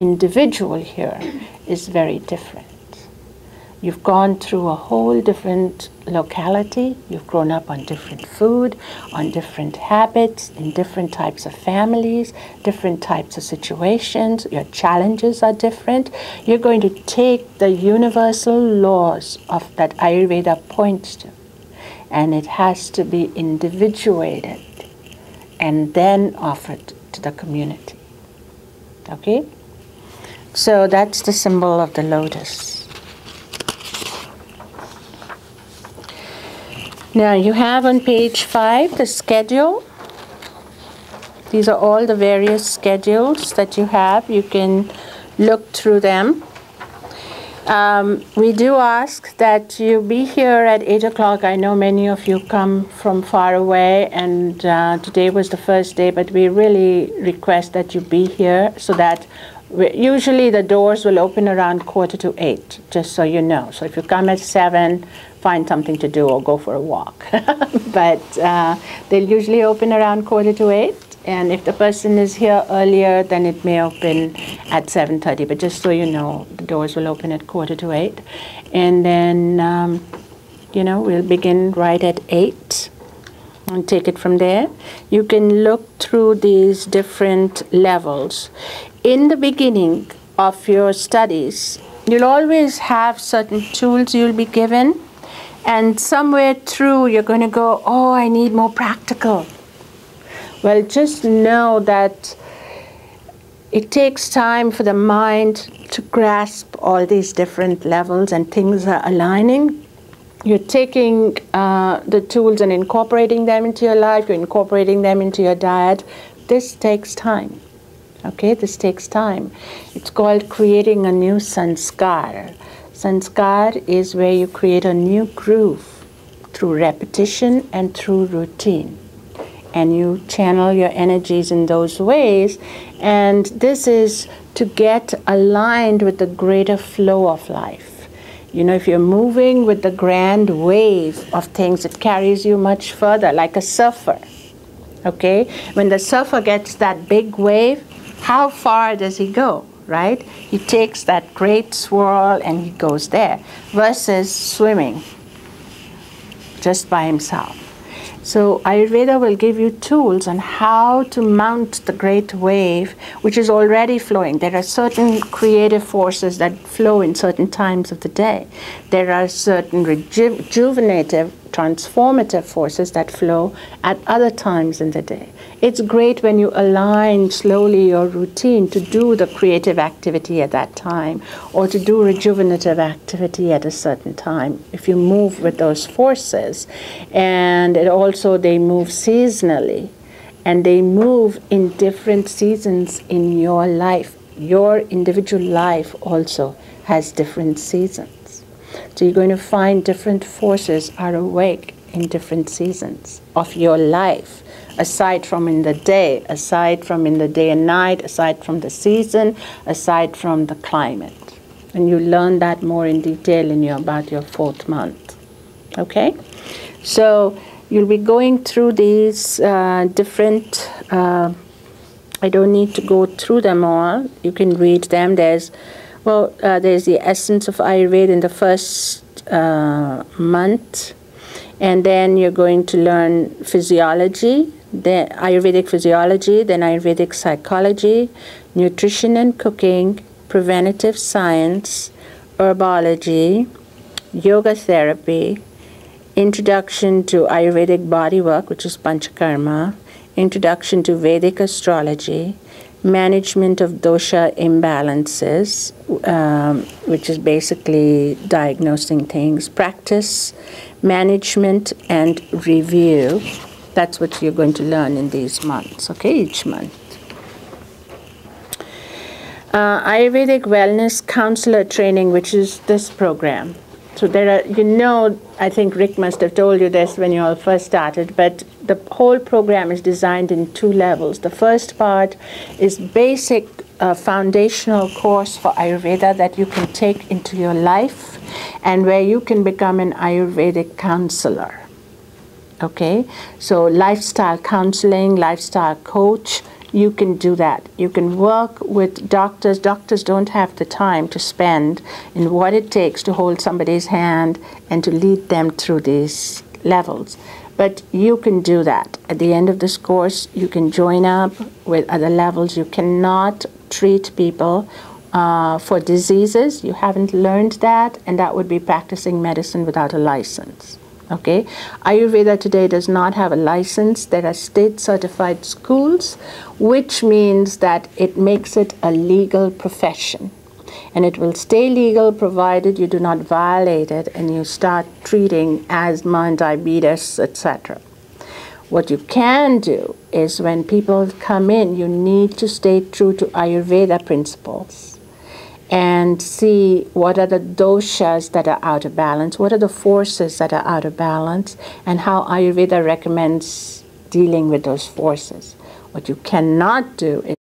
individual here is very different. You've gone through a whole different locality. You've grown up on different food, on different habits, in different types of families, different types of situations. Your challenges are different. You're going to take the universal laws of that Ayurveda points to, and it has to be individuated and then offered to the community. Okay? So that's the symbol of the lotus. Now you have on page 5 the schedule. These are all the various schedules that you have. You can look through them. We do ask that you be here at 8 o'clock. I know many of you come from far away, and today was the first day, but we really request that you be here so that usually the doors will open around 7:45, just so you know. So if you come at 7, find something to do or go for a walk. But they'll usually open around 7:45. And if the person is here earlier, then it may open at 7:30. But just so you know, the doors will open at 7:45. And then, we'll begin right at 8 and take it from there. You can look through these different levels. In the beginning of your studies, you'll always have certain tools you'll be given. And somewhere through, you're going to go, oh, I need more practical. Well, just know that it takes time for the mind to grasp all these different levels and things are aligning. You're taking the tools and incorporating them into your life. You're incorporating them into your diet. This takes time. Okay, this takes time. It's called creating a new sanskar. Sanskar is where you create a new groove through repetition and through routine. And you channel your energies in those ways. And this is to get aligned with the greater flow of life. If you're moving with the grand wave of things, it carries you much further, like a surfer. Okay? When the surfer gets that big wave, how far does he go? Right? He takes that great swirl and he goes there, versus swimming just by himself. So Ayurveda will give you tools on how to mount the great wave, which is already flowing. There are certain creative forces that flow in certain times of the day. There are certain rejuvenative, transformative forces that flow at other times in the day. It's great when you align slowly your routine to do the creative activity at that time, or to do rejuvenative activity at a certain time, if you move with those forces. And they move seasonally, and they move in different seasons in your life. Your individual life also has different seasons. So you're going to find different forces are awake in different seasons of your life, aside from in the day, aside from in the day and night, aside from the season, aside from the climate. And you learn that more in detail in about your 4th month. Okay? So you'll be going through these different, I don't need to go through them all. You can read them. There's the essence of Ayurveda in the first month. And then you're going to learn physiology, then Ayurvedic physiology, then Ayurvedic psychology, nutrition and cooking, preventative science, herbology, yoga therapy, introduction to Ayurvedic bodywork, which is Panchakarma, introduction to Vedic astrology, management of dosha imbalances, which is basically diagnosing things, practice, management, and review. That's what you're going to learn in these months, okay, each month. Ayurvedic Wellness Counselor Training, which is this program. So there are, I think Rick must have told you this when you all first started, but the whole program is designed in 2 levels. The first part is basic foundational course for Ayurveda that you can take into your life, and where you can become an Ayurvedic counselor. Okay? So lifestyle counseling, lifestyle coach, you can do that. You can work with doctors. Doctors don't have the time to spend in what it takes to hold somebody's hand and to lead them through these levels. But you can do that. At the end of this course, you can join up with other levels. You cannot treat people for diseases. You haven't learned that, and that would be practicing medicine without a license. Okay? Ayurveda today does not have a license. There are state-certified schools, which means that it makes it a legal profession. And it will stay legal provided you do not violate it and you start treating asthma and diabetes, etc. What you can do is when people come in, you need to stay true to Ayurveda principles and see what are the doshas that are out of balance, what are the forces that are out of balance, and how Ayurveda recommends dealing with those forces. What you cannot do is